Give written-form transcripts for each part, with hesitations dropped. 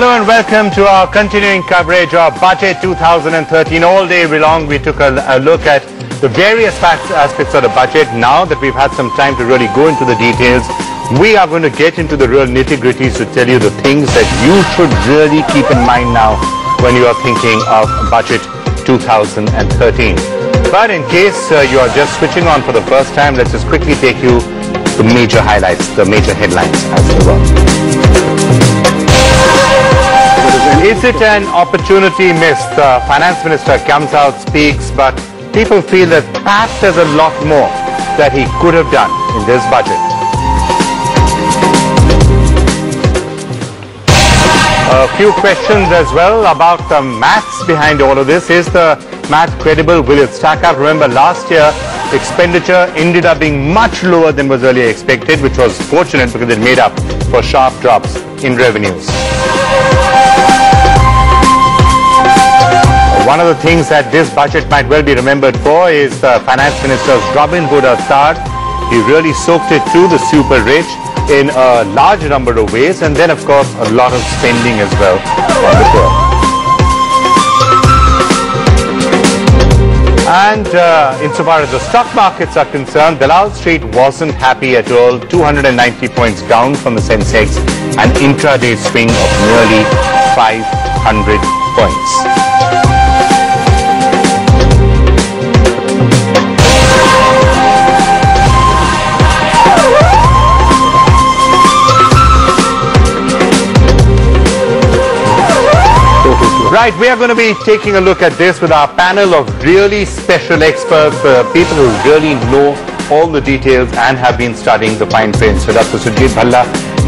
Hello and welcome to our continuing coverage of Budget 2013. All day long we took a look at the various aspects of the budget. Now that we've had some time to really go into the details, we are going to get into the real nitty-gritties to tell you the things that you should really keep in mind now when you are thinking of Budget 2013. But in case you are just switching on for the first time, let's just quickly take you the major highlights, the major headlines as they were. Is it an opportunity missed? The Finance Minister comes out, speaks, but people feel that perhaps there's a lot more that he could have done in this budget. A few questions as well about the maths behind all of this. Is the math credible? Will it stack up? Remember, last year expenditure ended up being much lower than was earlier expected, which was fortunate because it made up for sharp drops in revenues. One of the things that this budget might well be remembered for is the Finance Minister's Robin Hood start. He really soaked it to the super rich in a large number of ways, and then of course a lot of spending as well on the poor. And insofar as the stock markets are concerned, Dalal Street wasn't happy at all. 290 points down from the Sensex, an intraday swing of nearly 500 points. Right, we are going to be taking a look at this with our panel of really special experts, people who really know all the details and have been studying the fine print. So Dr. Sujit Bhalla,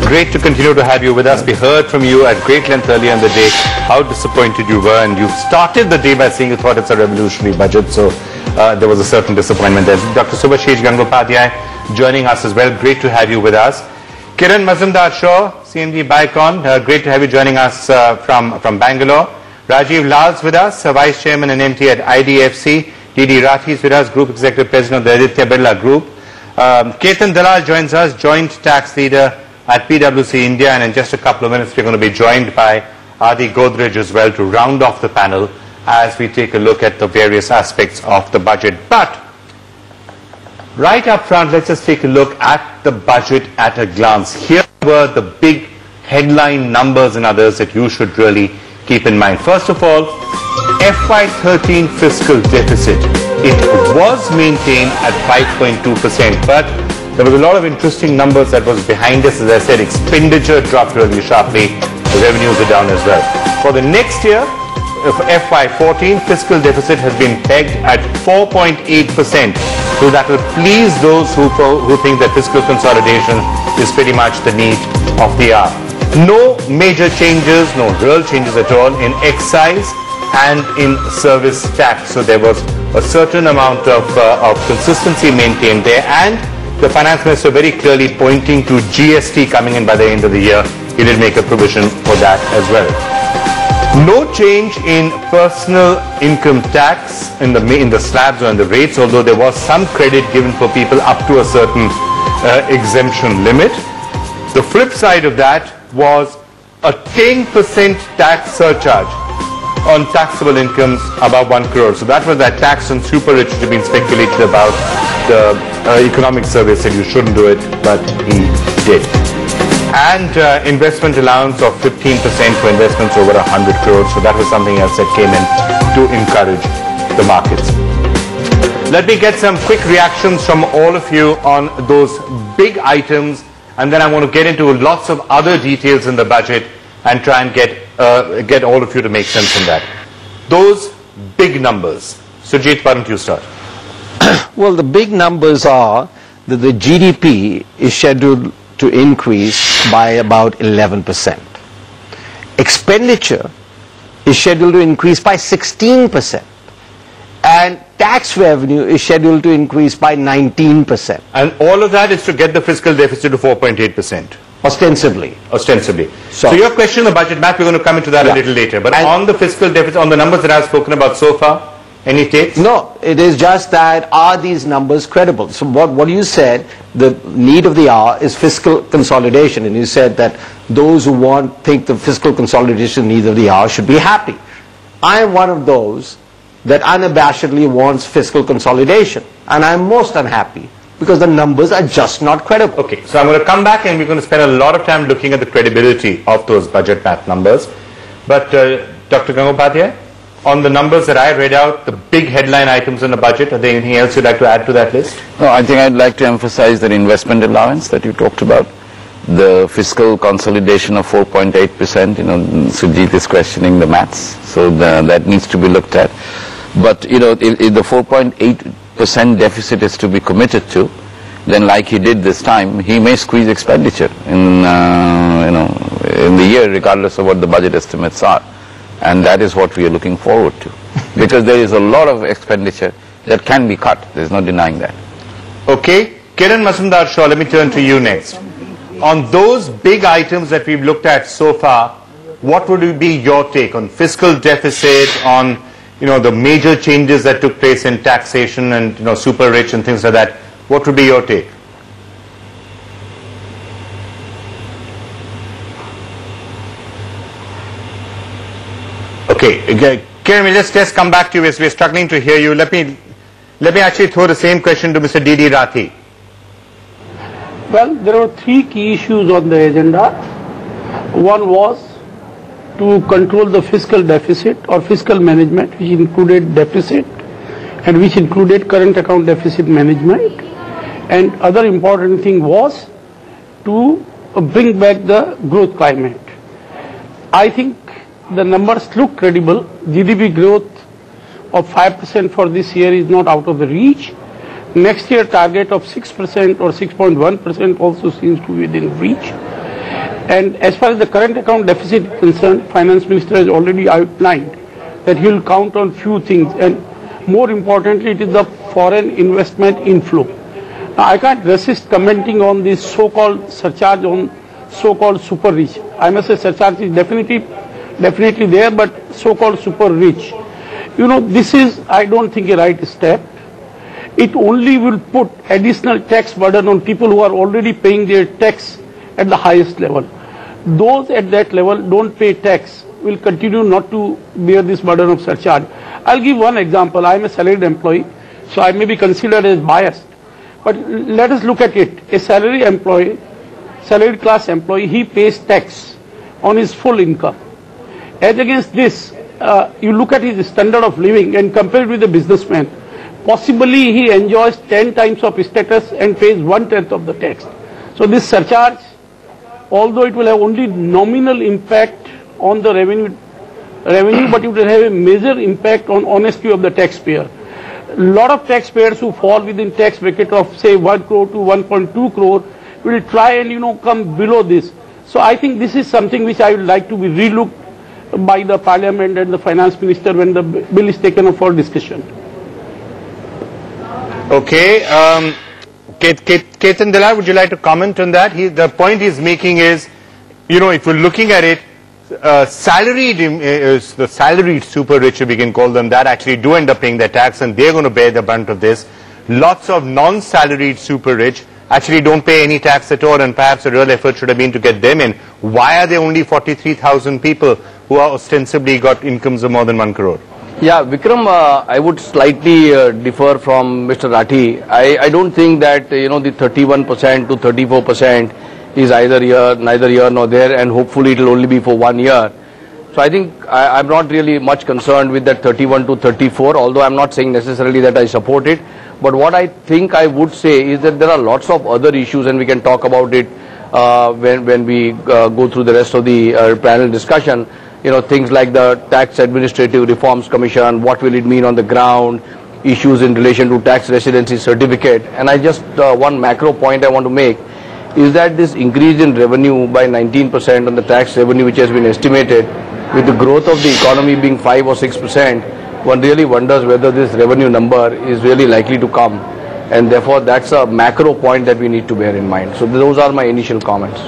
great to continue to have you with us. We heard from you at great length earlier in the day how disappointed you were, and you started the day by saying you thought it's a revolutionary budget, so there was a certain disappointment there. Dr. Subhashish Gangopadhyay joining us as well. Great to have you with us. Kiran Mazumdar-Shaw, CMD Bicon, great to have you joining us from Bangalore. Rajiv Lal's with us, Vice Chairman and MT at IDFC. D.D. Rathi is with us, Group Executive President of the Aditya Birla Group. Ketan Dalal joins us, Joint Tax Leader at PwC India, and in just a couple of minutes we're going to be joined by Adi Godrej as well to round off the panel as we take a look at the various aspects of the budget. But right up front, let's just take a look at the budget at a glance. Here were the big headline numbers and others that you should really keep in mind. First of all, FY13 fiscal deficit. It was maintained at 5.2%, but there was a lot of interesting numbers that was behind this. As I said, expenditure dropped really sharply. The revenues are down as well. For the next year, FY14, fiscal deficit has been pegged at 4.8%. So that will please those who think that fiscal consolidation is pretty much the need of the hour. No major changes, no real changes at all in excise and in service tax. So there was a certain amount of consistency maintained there, and the Finance Minister very clearly pointing to GST coming in by the end of the year. He did make a provision for that as well. No change in personal income tax in the slabs or in the rates, although there was some credit given for people up to a certain exemption limit. The flip side of that was a 10% tax surcharge on taxable incomes above 1 crore. So that was that tax on super rich which had been speculated about. The economic survey said you shouldn't do it, but he did. And investment allowance of 15% for investments over 100 crores. So that was something else that came in to encourage the markets. Let me get some quick reactions from all of you on those big items, and then I want to get into lots of other details in the budget and try and get all of you to make sense from that. Those big numbers. Sujit, why don't you start? Well, the big numbers are that the GDP is scheduled to increase by about 11%. Expenditure is scheduled to increase by 16%. And tax revenue is scheduled to increase by 19%. And all of that is to get the fiscal deficit to 4.8%. Ostensibly. Ostensibly. So your question on the budget map, we're going to come into that a little later. But on the fiscal deficit, on the numbers that I've spoken about so far, Any takes? No, it is just that are these numbers credible? So what you said, the need of the hour is fiscal consolidation, and you said that those who think the fiscal consolidation need of the hour should be happy. I am one of those that unabashedly wants fiscal consolidation, and I am most unhappy because the numbers are just not credible. Okay, so I'm going to come back and we're going to spend a lot of time looking at the credibility of those budget math numbers. But Dr. Gangopadhyay, on the numbers that I read out, the big headline items in the budget, are there anything else you'd like to add to that list? No, I think I'd like to emphasize that investment allowance that you talked about, the fiscal consolidation of 4.8%, Sujit is questioning the maths, so that needs to be looked at. But, if the 4.8% deficit is to be committed to, then like he did this time, he may squeeze expenditure in the year, regardless of what the budget estimates are. And that is what we are looking forward to. Because there is a lot of expenditure that can be cut. There is no denying that. Okay. Kiran Mazumdar-Shaw, let me turn to you next. On those big items that we've looked at so far, what would be your take on fiscal deficit, on the major changes that took place in taxation and super rich and things like that? What would be your take? Okay, Kiran, we'll just come back to you. We're struggling to hear you. Let me actually throw the same question to Mr. D.D. Rathi. Well, there were three key issues on the agenda. One was to control the fiscal deficit or fiscal management, which included deficit and which included current account deficit management. And other important thing was to bring back the growth climate. I think the numbers look credible. GDP growth of 5% for this year is not out of the reach. Next year target of 6% or 6.1% also seems to be within reach. And as far as the current account deficit is concerned, Finance Minister has already outlined that he will count on few things, and more importantly, it is the foreign investment inflow. Now, I can't resist commenting on this so-called surcharge on so-called super rich. I must say surcharge is definitely there, but so-called super rich. This is, I don't think, a right step. It only will put additional tax burden on people who are already paying their tax at the highest level. Those at that level don't pay tax will continue not to bear this burden of surcharge. I'll give one example. I'm a salaried employee, so I may be considered as biased. But let us look at it. A salaried class employee, he pays tax on his full income. As against this, you look at his standard of living and compare it with a businessman. Possibly he enjoys 10 times of status and pays 1/10 of the tax. So this surcharge, although it will have only nominal impact on the revenue, but it will have a major impact on honesty of the taxpayer. A lot of taxpayers who fall within tax bracket of say 1 crore to 1.2 crore will try and come below this. So I think this is something which I would like to be relooked by the Parliament and the Finance Minister when the bill is taken up for discussion. Okay, Ketan Dela, would you like to comment on that? The point he's making is, if we're looking at it, the salaried super rich, if we can call them that, actually do end up paying their tax, and they're going to bear the brunt of this. Lots of non-salaried super rich actually don't pay any tax at all, and perhaps a real effort should have been to get them in. Why are there only 43,000 people who are ostensibly got incomes of more than 1 crore? Yeah, Vikram, I would slightly differ from Mr. Rathi. I don't think that, the 31% to 34% is neither here nor there, and hopefully it will only be for 1 year. So I think I'm not really much concerned with that 31 to 34, although I'm not saying necessarily that I support it. But what I think I would say is that there are lots of other issues, and we can talk about it when we go through the rest of the panel discussion. Things like the Tax Administrative Reforms Commission, what will it mean on the ground, issues in relation to tax residency certificate. And I just, one macro point I want to make is that this increase in revenue by 19% on the tax revenue which has been estimated, with the growth of the economy being 5 or 6%, one really wonders whether this revenue number is really likely to come. And therefore that's a macro point that we need to bear in mind. So those are my initial comments.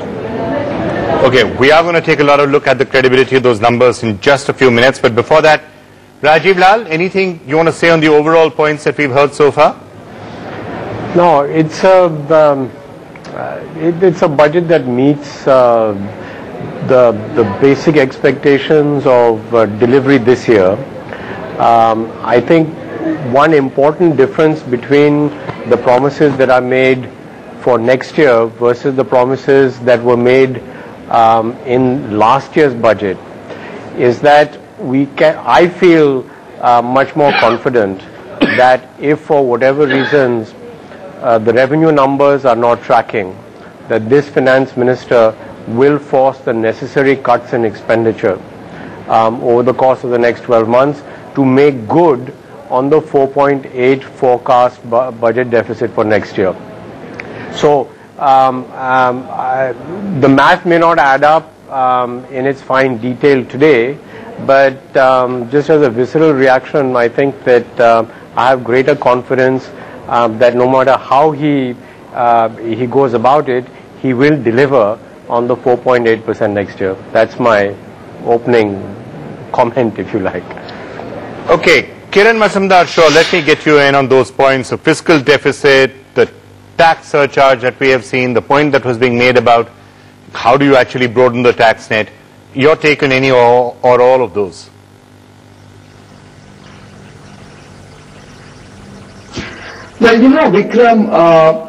Okay, we are going to take a lot of look at the credibility of those numbers in just a few minutes, but before that, Rajiv Lal, anything you want to say on the overall points that we've heard so far? No, it's a budget that meets the basic expectations of delivery this year. I think one important difference between the promises that are made for next year versus the promises that were made in last year's budget is that I feel much more confident that if for whatever reasons the revenue numbers are not tracking, that this finance minister will force the necessary cuts in expenditure over the course of the next 12 months to make good on the 4.8 forecast budget deficit for next year. So the math may not add up in its fine detail today, but just as a visceral reaction, I think that I have greater confidence that no matter how he goes about it, he will deliver on the 4.8% next year. That's my opening comment, if you like. Okay, Kiran Mazumdar-Shaw, let me get you in on those points. So fiscal deficit, the tax surcharge that we have seen, the point that was being made about how do you actually broaden the tax net. Your take on any or all of those? Well, you know, Vikram,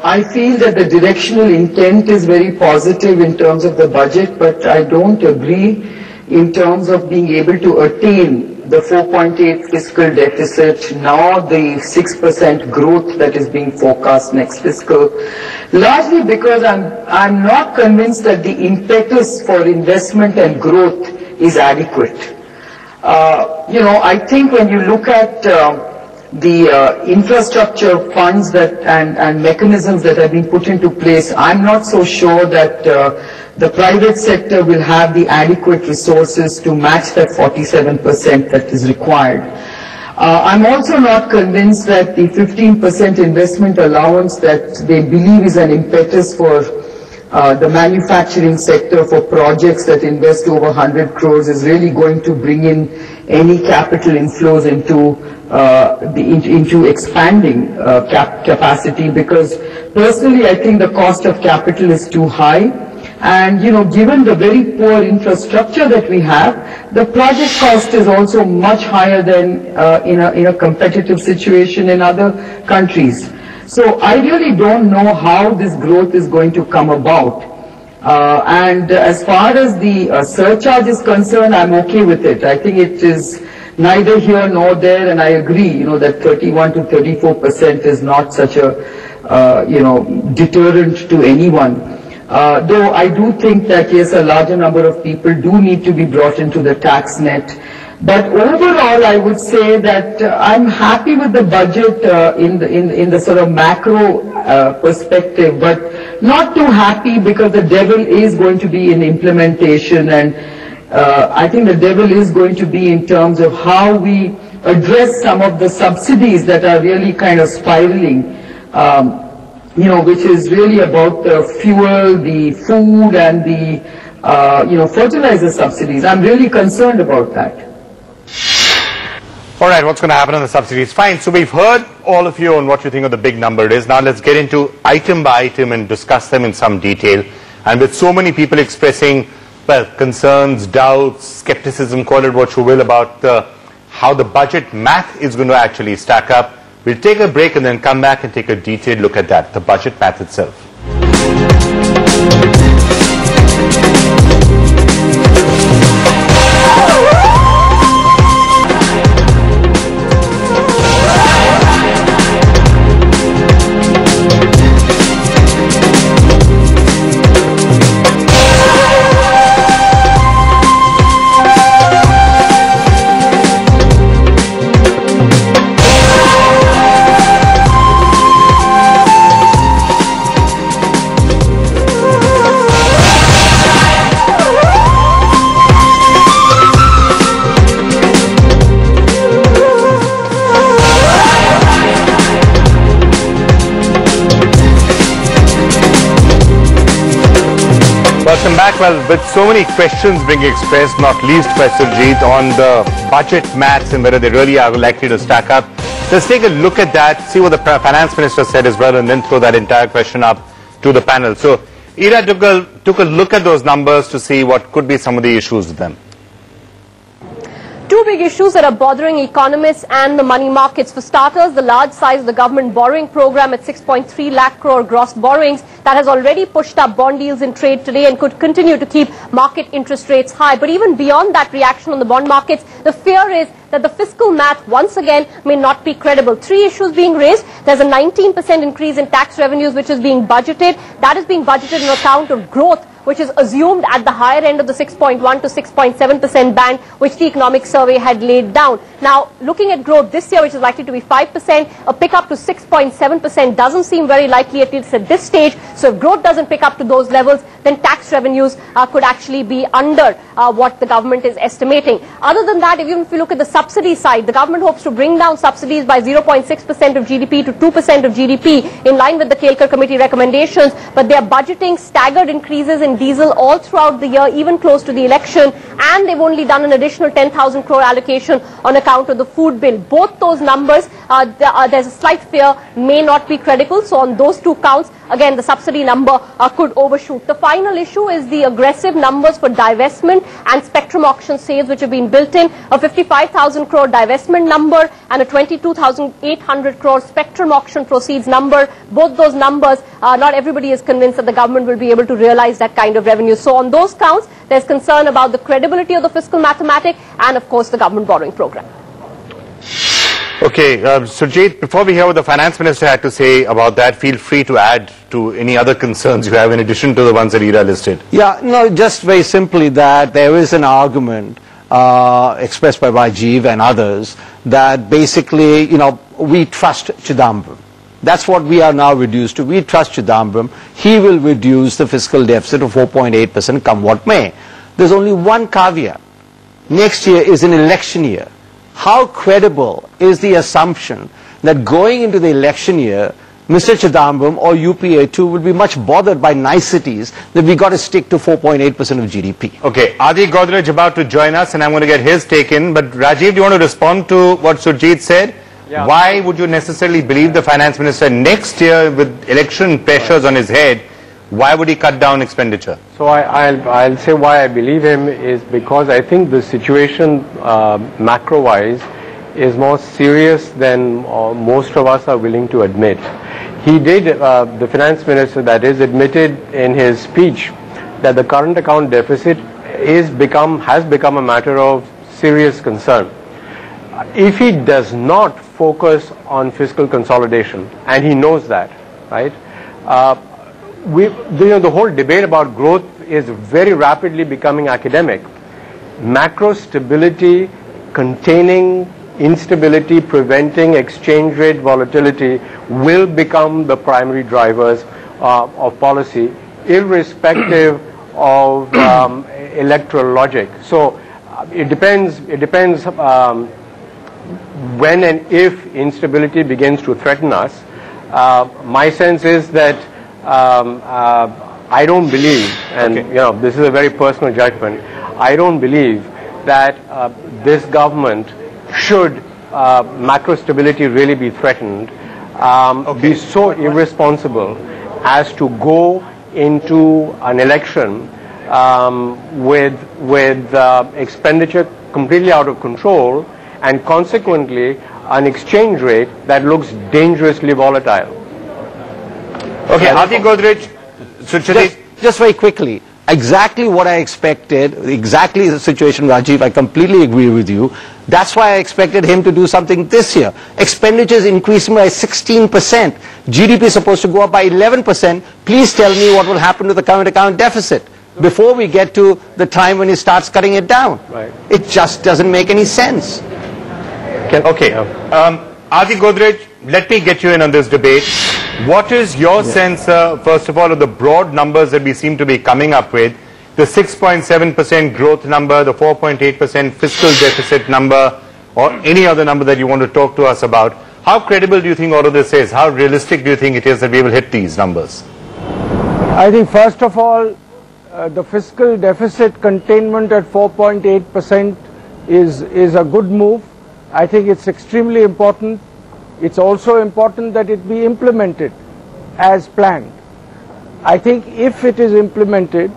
I feel that the directional intent is very positive in terms of the budget, but I don't agree in terms of being able to attain the 4.8 fiscal deficit, nor the 6% growth that is being forecast next fiscal, largely because I'm not convinced that the impetus for investment and growth is adequate. You know, I think when you look at the infrastructure funds that and mechanisms that have been put into place, I'm not so sure that the private sector will have the adequate resources to match that 47% that is required. I'm also not convinced that the 15% investment allowance that they believe is an impetus for the manufacturing sector for projects that invest over 100 crores is really going to bring in any capital inflows into expanding capacity, because personally I think the cost of capital is too high, and you know, given the very poor infrastructure that we have, the project cost is also much higher than in a competitive situation in other countries. So I really don't know how this growth is going to come about. And as far as the surcharge is concerned, I'm okay with it. I think it is neither here nor there, and I agree, you know, that 31 to 34% is not such a, you know, deterrent to anyone. Though I do think that, yes, a larger number of people do need to be brought into the tax net. But overall, I would say that I'm happy with the budget in the sort of macro perspective, but not too happy because the devil is going to be in implementation, and I think the devil is going to be in terms of how we address some of the subsidies that are really kind of spiraling, you know, which is really about the fuel, the food, and the you know, fertilizer subsidies. I'm really concerned about that. All right, what's going to happen on the subsidies? Fine. So we've heard all of you on what you think of the big number is. Now let's get into item by item and discuss them in some detail. And with so many people expressing, well, concerns, doubts, skepticism, call it what you will, about how the budget math is going to actually stack up, we'll take a break and then come back and take a detailed look at that, the budget math itself. back. Well, with so many questions being expressed, not least by Surjit on the budget maths and whether they really are likely to stack up. Let's take a look at that, see what the Finance Minister said as well, and then throw that entire question up to the panel. So, Ira took a look at those numbers to see what could be some of the issues with them. Two big issues that are bothering economists and the money markets. For starters, the large size of the government borrowing program at 6.3 lakh crore gross borrowings that has already pushed up bond yields in trade today and could continue to keep market interest rates high. But even beyond that reaction on the bond markets, the fear is that the fiscal math once again may not be credible. Three issues being raised. There's a 19% increase in tax revenues which is being budgeted. That is being budgeted on account of growth which is assumed at the higher end of the 6.1 to 6.7% band which the economic survey had laid down. Now, looking at growth this year, which is likely to be 5%, a pickup to 6.7% doesn't seem very likely, at least at this stage. So if growth doesn't pick up to those levels, then tax revenues could actually be under what the government is estimating. Other than that, even if you look at the subsidy side, the government hopes to bring down subsidies by 0.6% of GDP to 2% of GDP in line with the Kelkar Committee recommendations, but they are budgeting staggered increases in diesel all throughout the year, even close to the election, and they've only done an additional 10,000 crore allocation on account of the food bill. Both those numbers, there's a slight fear, may not be credible. So on those two counts, again, the subsidy number could overshoot. The final issue is the aggressive numbers for divestment and spectrum auction sales which have been built in, a 55,000 crore divestment number and a 22,800 crore spectrum auction proceeds number. Both those numbers, not everybody is convinced that the government will be able to realize that kind of revenue. So on those counts, there's concern about the credibility of the fiscal mathematics and, of course, the government borrowing program. Okay, Surjit, before we hear what the Finance Minister had to say about that, feel free to add to any other concerns you have in addition to the ones that Ira listed. Yeah, no, just very simply that there is an argument expressed by Rajiv and others that basically, you know, we trust Chidambaram. That's what we are now reduced to. We trust Chidambaram. He will reduce the fiscal deficit to 4.8% come what may. There's only one caveat. Next year is an election year. How credible is the assumption that going into the election year, Mr. Chidambaram or UPA2 will be much bothered by niceties that we got to stick to 4.8% of GDP? Okay, Adi Godrej about to join us and I'm going to get his take in. But Rajiv, do you want to respond to what Surjit said? Yeah. Why would you necessarily believe the Finance Minister next year with election pressures on his head? Why would he cut down expenditure? So I'll say why I believe him is because I think the situation macro-wise is more serious than most of us are willing to admit. He did, the Finance Minister that is, admitted in his speech that the current account deficit has become a matter of serious concern. If he does not focus on fiscal consolidation, and he knows that, right? The whole debate about growth is very rapidly becoming academic. Macro stability, containing instability, preventing exchange rate volatility will become the primary drivers of policy, irrespective of electoral logic. So it depends when and if instability begins to threaten us. My sense is that I don't believe, and you know, this is a very personal judgment, I don't believe that this government, should macro stability really be threatened, be so irresponsible as to go into an election with expenditure completely out of control and consequently an exchange rate that looks dangerously volatile. Okay, Adi Godrej, just very quickly, exactly what I expected, exactly the situation, Rajiv, I completely agree with you. That's why I expected him to do something this year. Expenditures increasing by 16%. GDP is supposed to go up by 11%. Please tell me what will happen to the current account deficit before we get to the time when he starts cutting it down. Right. It just doesn't make any sense. Okay, Adi Godrej, let me get you in on this debate. What is your sense, first of all, of the broad numbers that we seem to be coming up with? The 6.7% growth number, the 4.8% fiscal deficit number, or any other number that you want to talk to us about. How credible do you think all of this is? How realistic do you think it is that we will hit these numbers? I think, first of all, the fiscal deficit containment at 4.8% is a good move. I think it's extremely important. It's also important that it be implemented as planned. I think if it is implemented,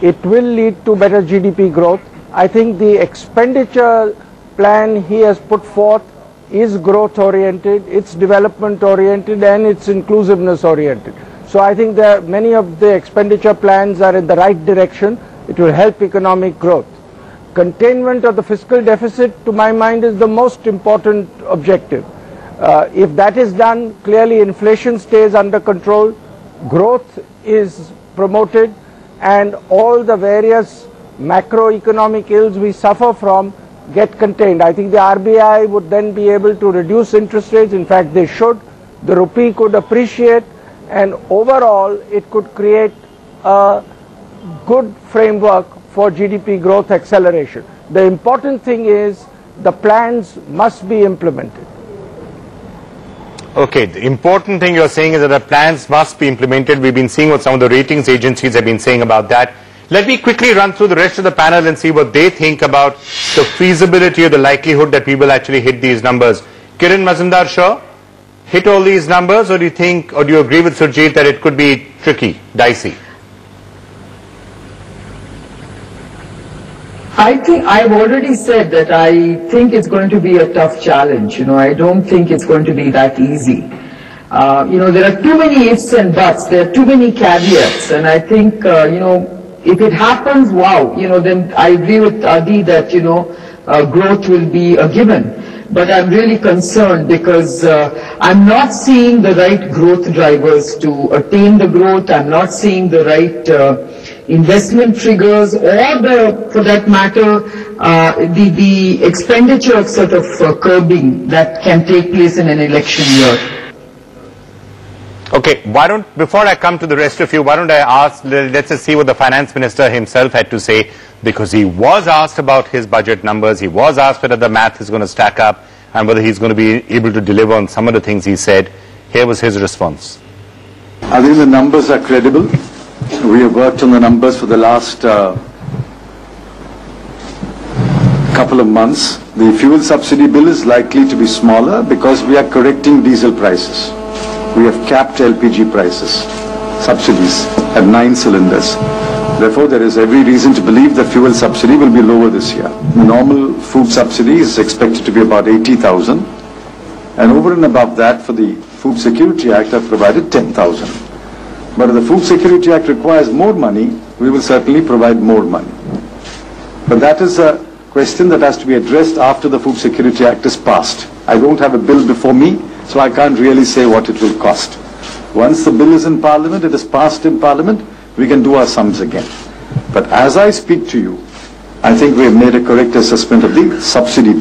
it will lead to better GDP growth. I think the expenditure plan he has put forth is growth oriented, it's development oriented, and it's inclusiveness oriented. So I think that many of the expenditure plans are in the right direction. It will help economic growth. Containment of the fiscal deficit, to my mind, is the most important objective. If that is done, clearly inflation stays under control, growth is promoted, and all the various macroeconomic ills we suffer from get contained. I think the RBI would then be able to reduce interest rates. In fact, they should. The rupee could appreciate, and overall it could create a good framework for GDP growth acceleration. The important thing is the plans must be implemented. Okay, the important thing you're saying is that the plans must be implemented. We've been seeing what some of the ratings agencies have been saying about that. Let me quickly run through the rest of the panel and see what they think about the feasibility or the likelihood that we will actually hit these numbers. Kiran, Mazumdar-Shaw, hit all these numbers, or do you think, or do you agree with Surjit that it could be tricky, dicey? I think I've already said that I think it's going to be a tough challenge. I don't think it's going to be that easy. There are too many ifs and buts. There are too many caveats, and I think if it happens, wow, then I agree with Adi that growth will be a given. But I'm really concerned because I'm not seeing the right growth drivers to attain the growth. I'm not seeing the right investment triggers, or for that matter, the expenditure of sort of curbing that can take place in an election year. Okay, before I come to the rest of you, why don't I ask, let's just see what the finance minister himself had to say, because he was asked about his budget numbers, he was asked whether the math is going to stack up and whether he's going to be able to deliver on some of the things he said. Here was his response. I think the numbers are credible. We have worked on the numbers for the last couple of months. The fuel subsidy bill is likely to be smaller because we are correcting diesel prices. We have capped LPG prices, subsidies at 9 cylinders. Therefore, there is every reason to believe the fuel subsidy will be lower this year. The normal food subsidy is expected to be about 80,000. And over and above that, for the Food Security Act, I've provided 10,000. But if the Food Security Act requires more money, we will certainly provide more money. But that is a question that has to be addressed after the Food Security Act is passed. I don't have a bill before me, so I can't really say what it will cost. Once the bill is in Parliament, it is passed in Parliament, we can do our sums again. But as I speak to you, I think we have made a correct assessment of the subsidy.